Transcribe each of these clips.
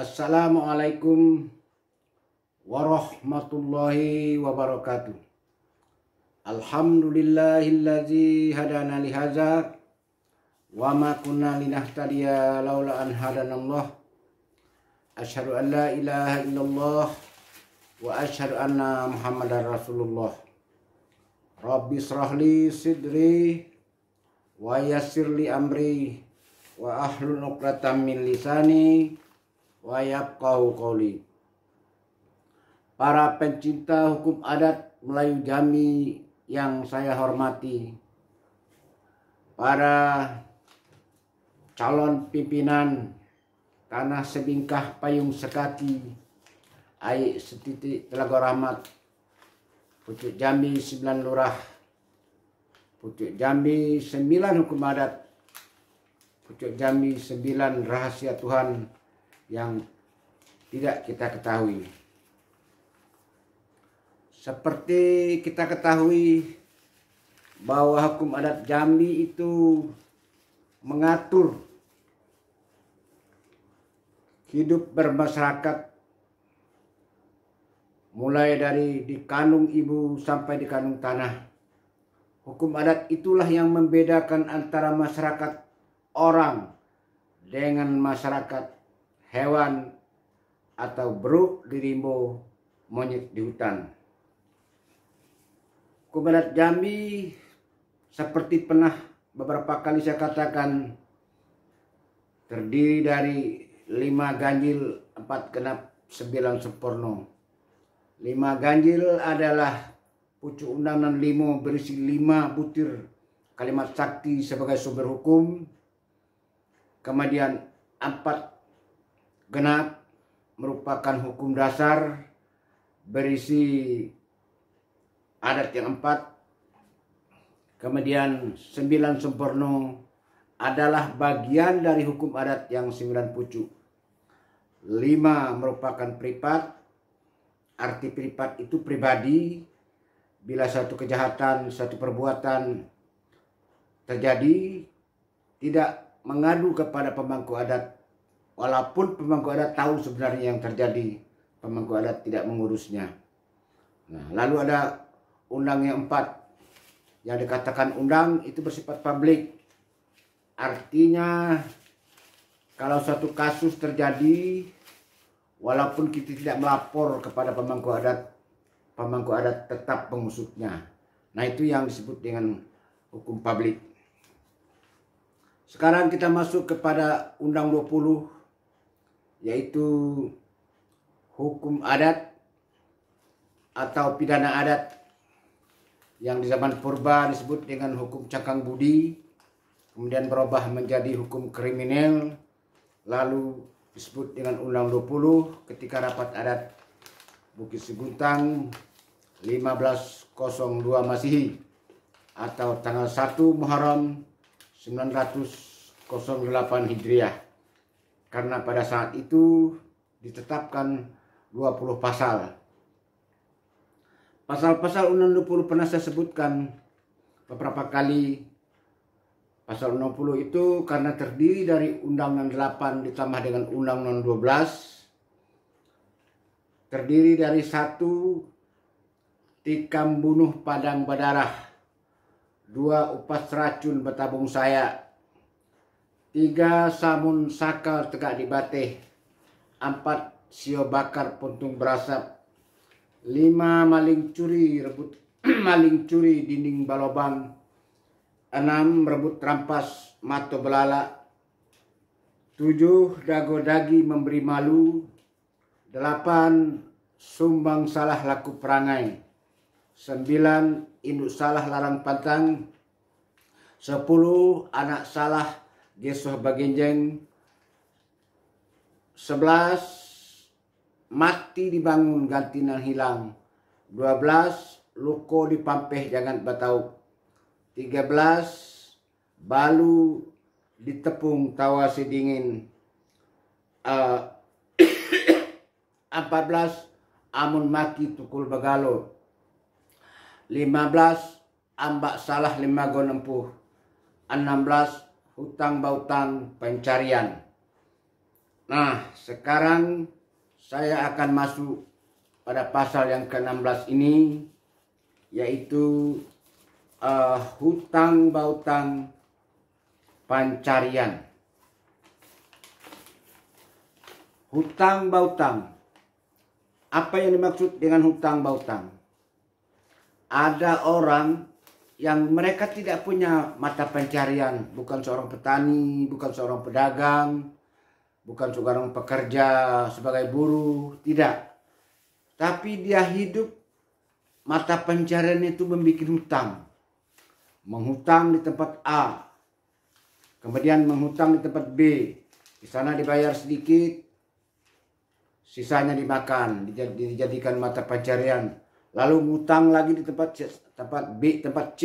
Assalamualaikum warahmatullahi wabarakatuh. Alhamdulillahillazi hadana lihaza wa ma kunna linahtadiya laula an hadanallah. Asyhadu an la ilaha illallah wa asyhadu anna Muhammadar Rasulullah. Rabbi shrahli sidri wa yassirli amri wa ahlul 'uqdatam min lisani wa yafqahu qawli. Para pencinta hukum adat Melayu Jambi yang saya hormati, para calon pimpinan Tanah Sebingkah Payung Sekaki Ai Setitik Telaga Rahmat, Pucuk Jambi 9 Lurah, Pucuk Jambi 9 Hukum Adat, Pucuk Jambi 9 Rahasia Tuhan yang tidak kita ketahui. Seperti kita ketahui bahwa hukum adat Jambi itu mengatur hidup bermasyarakat mulai dari di kandung ibu sampai di kandung tanah. Hukum adat itulah yang membedakan antara masyarakat orang dengan masyarakat hewan atau beruk di rimbo, monyet di hutan. Hukum adat Jambi seperti pernah beberapa kali saya katakan terdiri dari 5 ganjil, 4 genap, 9 sempurna. 5 ganjil adalah pucuk undangan 5 berisi 5 butir kalimat sakti sebagai sumber hukum. Kemudian 4 genap merupakan hukum dasar berisi adat yang 4. Kemudian 9 sempurna adalah bagian dari hukum adat yang 9 pucuk. 5 merupakan pripat. Arti pripat itu pribadi. Bila satu kejahatan, satu perbuatan terjadi, tidak mengadu kepada pemangku adat. Walaupun pemangku adat tahu sebenarnya yang terjadi, pemangku adat tidak mengurusnya. Nah, lalu ada undang yang 4. Yang dikatakan undang itu bersifat publik. Artinya kalau suatu kasus terjadi, walaupun kita tidak melapor kepada pemangku adat tetap mengusutnya. Nah, itu yang disebut dengan hukum publik. Sekarang kita masuk kepada Undang 20, yaitu hukum adat atau pidana adat yang di zaman purba disebut dengan hukum cakang budi, kemudian berubah menjadi hukum kriminal, lalu disebut dengan Undang 20 ketika rapat adat Bukit Seguntang 1502 Masehi atau tanggal 1 Muharram 908 Hijriah. Karena pada saat itu ditetapkan 20 pasal. Pasal-pasal Undang 20 pernah saya sebutkan beberapa kali. Pasal 60 itu karena terdiri dari Undang-Undang 8 ditambah dengan Undang-Undang 12. Terdiri dari 1 tikam bunuh padang berdarah, 2 upas racun bertabung saya, 3 samun sakal tegak di bateh, 4 sio bakar puntung berasap, 5 maling curi rebut maling curi dinding balobang, 6 merebut rampas mato belala, 7 dago dagi memberi malu, 8 sumbang salah laku perangai, 9 induk salah larang pantang, 10 anak salah gesoh bagenjeng, 11 mati dibangun gantinan hilang, 12 luko dipampeh jangan batauk, 13 balu ditepung tawa sedingin, 14 amun maki tukul bagalo, 15 ambak salah 5 gon empuh, 16 hutang bautang pencarian. Nah, sekarang saya akan masuk pada pasal yang ke-16 ini, yaitu hutang bautang pencarian. Hutang bautang. Apa yang dimaksud dengan hutang bautang? Ada orang yang mereka tidak punya mata pencarian, bukan seorang petani, bukan seorang pedagang, bukan seorang pekerja sebagai buruh, tidak. Tapi dia hidup, mata pencarian itu membuat hutang. Menghutang di tempat A, kemudian menghutang di tempat B. Di sana dibayar sedikit, sisanya dimakan, dijadikan mata pencarian. Lalu ngutang lagi di tempat B, tempat C.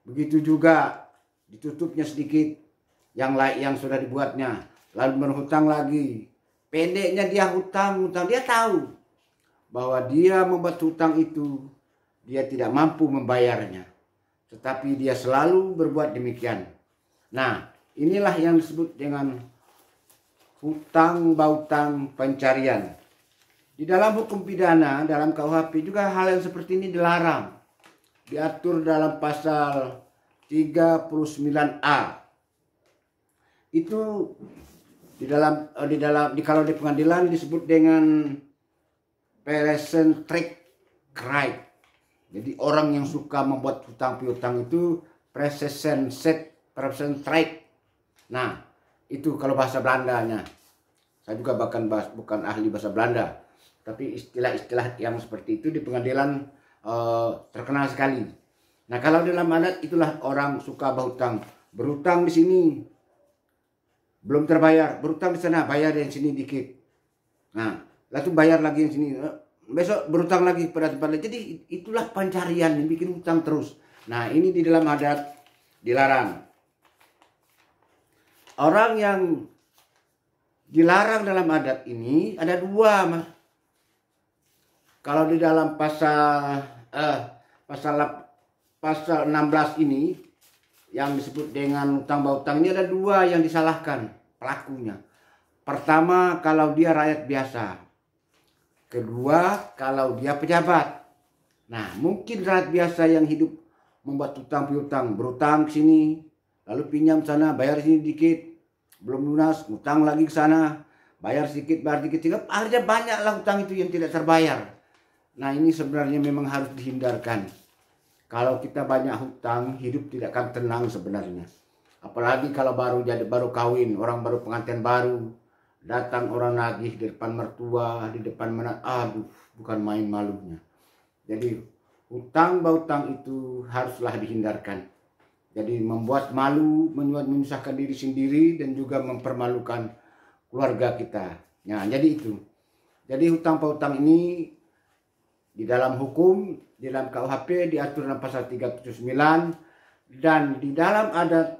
Begitu juga ditutupnya sedikit yang sudah dibuatnya. Lalu berhutang lagi. Pendeknya dia hutang. Dia tahu bahwa dia membuat hutang itu dia tidak mampu membayarnya. Tetapi dia selalu berbuat demikian. Nah, inilah yang disebut dengan hutang bautang pencarian. Di dalam hukum pidana, dalam KUHP juga hal yang seperti ini dilarang. Diatur dalam pasal 39A. Itu kalau di pengadilan disebut dengan present track right. Jadi orang yang suka membuat hutang piutang itu present track. Nah, itu kalau bahasa Belandanya. Saya juga bukan ahli bahasa Belanda, tapi istilah-istilah yang seperti itu di pengadilan terkenal sekali. Nah, kalau dalam adat itulah orang suka berhutang di sini belum terbayar, berhutang di sana bayar yang sini dikit. Nah, lalu bayar lagi yang sini, besok berhutang lagi pada tempat lain. Jadi itulah pencarian yang bikin hutang terus. Nah, ini di dalam adat dilarang. Orang yang dilarang dalam adat ini ada dua, Mas. Kalau di dalam pasal 16 ini yang disebut dengan hutang bautang ini ada dua yang disalahkan pelakunya. Pertama, kalau dia rakyat biasa. Kedua, kalau dia pejabat. Nah, mungkin rakyat biasa yang hidup membuat hutang piutang, berhutang ke sini, lalu pinjam sana, bayar sini dikit, belum lunas, hutang lagi ke sana, bayar sedikit, sehingga akhirnya banyaklah hutang itu yang tidak terbayar. Nah, ini sebenarnya memang harus dihindarkan. Kalau kita banyak hutang, hidup tidak akan tenang sebenarnya. Apalagi kalau baru kawin, orang baru pengantin baru, datang orang nagih di depan mertua, di depan aduh, bukan main malunya. Jadi hutang bautang itu haruslah dihindarkan. Jadi membuat malu, menyusahkan diri sendiri dan juga mempermalukan keluarga kita. Nah, jadi itu. Jadi hutang bautang ini di dalam hukum, di dalam KUHP diatur dalam pasal 39 dan di dalam adat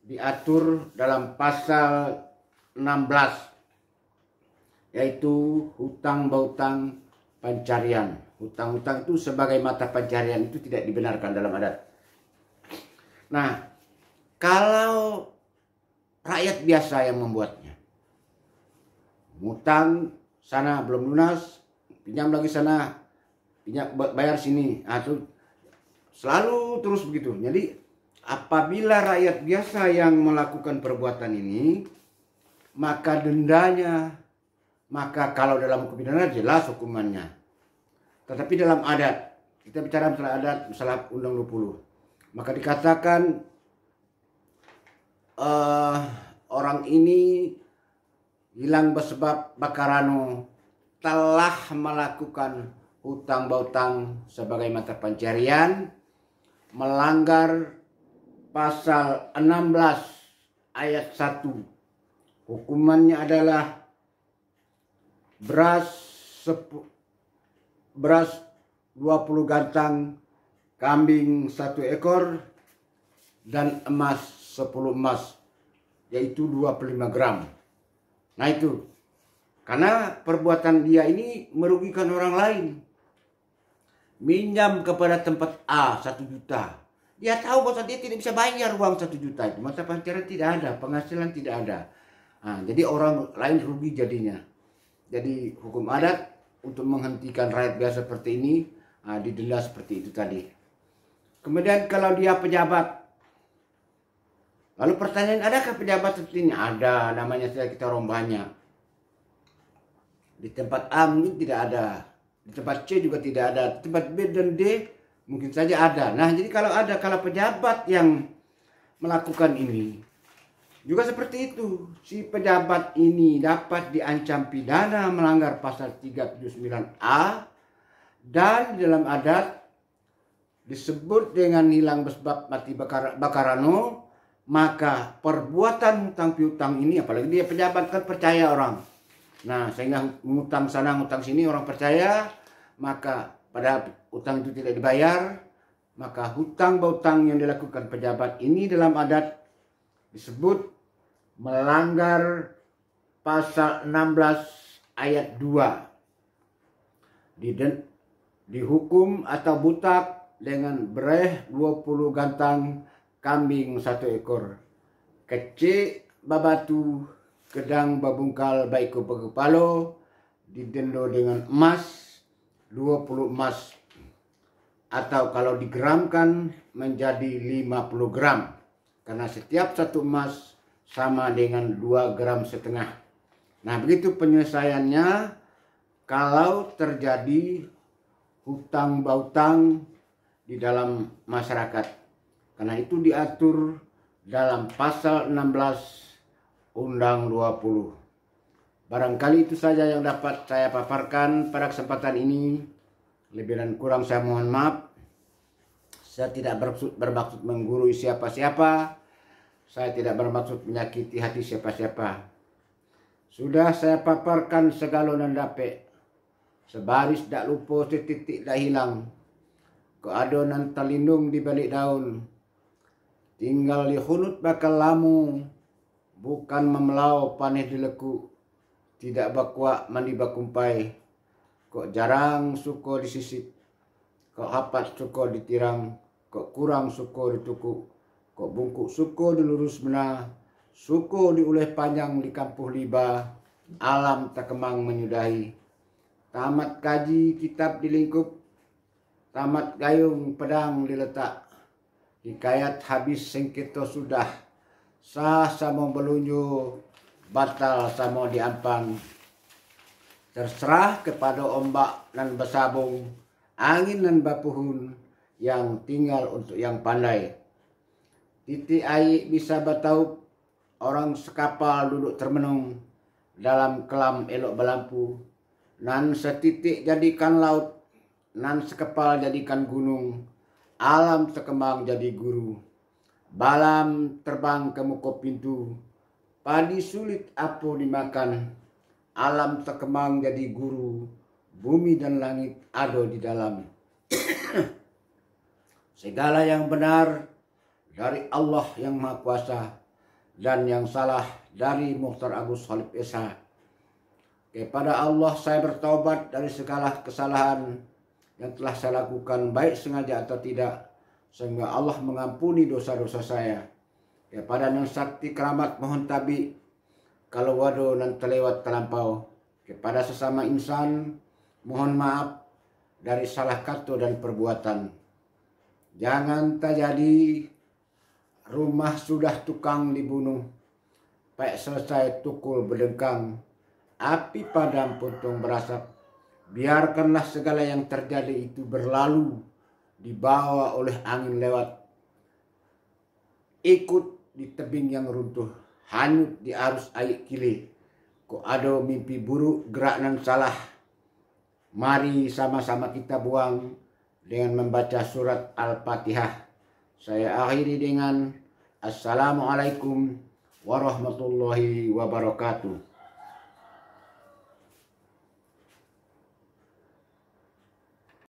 diatur dalam pasal 16, yaitu hutang bautang pencarian. Hutang-hutang itu sebagai mata pencarian itu tidak dibenarkan dalam adat. Nah, kalau rakyat biasa yang membuatnya, hutang sana belum lunas, pinjam lagi sana, bayar sini, atau selalu terus begitu. Jadi apabila rakyat biasa yang melakukan perbuatan ini, maka dendanya, maka kalau dalam hukum pidana jelas hukumannya. Tetapi dalam adat, kita bicara masalah adat, masalah Undang 20, maka dikatakan orang ini hilang bersebab bakarano telah melakukan hutang bautang sebagai mata pencarian, melanggar pasal 16 ayat 1. Hukumannya adalah beras 20 gantang, kambing 1 ekor, dan emas 10 emas, yaitu 25 gram. Nah itu, karena perbuatan dia ini merugikan orang lain. Minjam kepada tempat A 1 juta. Dia tahu bahwa dia tidak bisa bayar uang 1 juta itu. Mata pencarian tidak ada, penghasilan tidak ada. Nah, jadi orang lain rugi jadinya. Jadi hukum adat untuk menghentikan rakyat biasa seperti ini didenda seperti itu tadi. Kemudian kalau dia pejabat, lalu pertanyaan, adakah pejabat seperti ini? Ada, namanya saja kita orang banyak. Di tempat A mungkin tidak ada, di tempat C juga tidak ada, di tempat B dan D mungkin saja ada. Nah, jadi kalau pejabat yang melakukan ini, juga seperti itu, si pejabat ini dapat diancam pidana melanggar pasal 379A dan di dalam adat disebut dengan hilang sebab mati bakarano, maka perbuatan hutang piutang ini, apalagi dia pejabat kan percaya orang. Nah, sehingga ngutang sana ngutang sini orang percaya, maka pada utang itu tidak dibayar, maka hutang bautang yang dilakukan pejabat ini dalam adat disebut melanggar pasal 16 ayat 2. Dihukum atau butak dengan bereh 20 gantang kambing 1 ekor. Kecik babatu kedang babungkal baiko pegepalo didendo dengan emas 20 emas, atau kalau digramkan menjadi 50 gram, karena setiap 1 emas sama dengan 2,5 gram. Nah, begitu penyelesaiannya kalau terjadi hutang bautang di dalam masyarakat. Karena itu diatur dalam pasal 16 Undang 20. Barangkali itu saja yang dapat saya paparkan pada kesempatan ini. Lebih dan kurang saya mohon maaf. Saya tidak bermaksud menggurui siapa-siapa. Saya tidak bermaksud menyakiti hati siapa-siapa. Sudah saya paparkan segala dan dape. Sebaris dak lupa, setitik dak hilang. Keadonan terlindung di balik daun. Tinggal di hunut bakal lamu. Bukan memelau paneh di leku. Tidak bakuak mandi bakumpai. Kok jarang suko disisip. Kok hapat suko ditirang. Kok kurang suko dituku. Kok bungkuk suko dilurus mena, suko diuleh panjang di kampuh liba, alam tak kemang menyudahi. Tamat kaji kitab dilingkup, tamat gayung pedang diletak. Hikayat habis sengketo sudah, sah samo belunju, batal samo diampang. Terserah kepada ombak dan besabung, angin dan bapuhun, yang tinggal untuk yang pandai. Titik air bisa bertaup, orang sekapal duduk termenung, dalam kelam elok berlampu. Nan setitik jadikan laut, nan sekepal jadikan gunung, alam sekembang jadi guru. Balam terbang ke muka pintu, padi sulit apa dimakan, alam sekembang jadi guru, bumi dan langit ada di dalam. Segala yang benar dari Allah yang Maha Kuasa, dan yang salah dari Mukhtar Agus Khalif Esa. Kepada Allah saya bertaubat dari segala kesalahan yang telah saya lakukan, baik sengaja atau tidak, sehingga Allah mengampuni dosa-dosa saya. Kepada Nang Sakti Keramat mohon tabi, kalau wado nan terlewat terlampau. Kepada sesama insan mohon maaf dari salah kata dan perbuatan. Jangan terjadi rumah sudah tukang dibunuh, baik selesai tukul berdengkang, api padam puntung berasap. Biarkanlah segala yang terjadi itu berlalu, dibawa oleh angin lewat. Ikut di tebing yang runtuh, hanyut di arus air kili. Kok ada mimpi buruk, gerak nan salah. Mari sama-sama kita buang dengan membaca surat Al-Fatihah. Saya akhiri dengan Assalamualaikum warahmatullahi wabarakatuh.